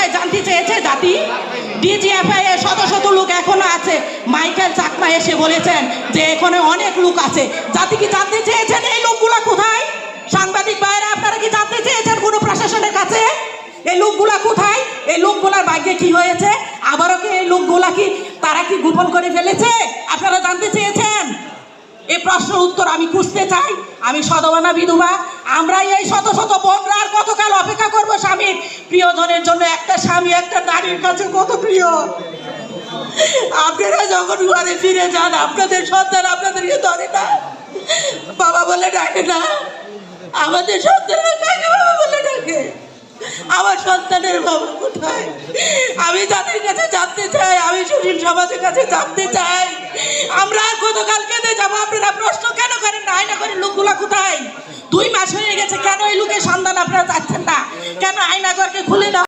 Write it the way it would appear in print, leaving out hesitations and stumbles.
কোথায় জানতে চেয়েছে জাতি? ডিজিএফআই এর শত শত লোক এখনো আছে। মাইকেল চাকমা এসে বলেছেন যে এখানে অনেক লোক আছে। জাতি কি জানতে চেয়েছেন এই লোকগুলা কোথায়? সাংবাদিক ভাইরা আপনারা কি জানতে চেয়েছেন কোনো প্রশাসনের কাছে এই লোকগুলা কোথায়? এই লোকগুলার ভাগ্যে কি হয়েছে? আবারও কি এই লোকগুলা কি তারা কি গোপন করে ফেলেছে? আপনারা জানতে চেয়েছেন? এই প্রশ্ন উত্তর আমি খুঁজতে চাই। আমি সদবানা বিধবা, আমরা এই শত শত বোনরা আর কতকাল অপেক্ষা করবো স্বামীর প্রিয়জনের জন্য? একটা স্বামী একটা নারীর কাছে কত প্রিয়। আপনারা যখন ঘরে ফিরে যান আপনাদের সন্তান আপনাদেরকে ধরে না, বাবা বলে ডাকে না। আমাদের সন্তানরা কাকে বাবা বলে ডাকে? আমার সন্তানের বাবা কোথায়? আমি জাতির কাছে জানতে চাই, আমি সুশীল সমাজের কাছে জানতে চাই। আমরা গতকাল কেঁদে যাবো, আপনারা প্রশ্ন কেন করেন না? আয়না করে লোকগুলা কোথায়? 2 মাস হয়ে গেছে, কেন এই লোকের সন্ধান আপনারা চাচ্ছেন না? কেন আয়নাঘরকে খুলে দাও।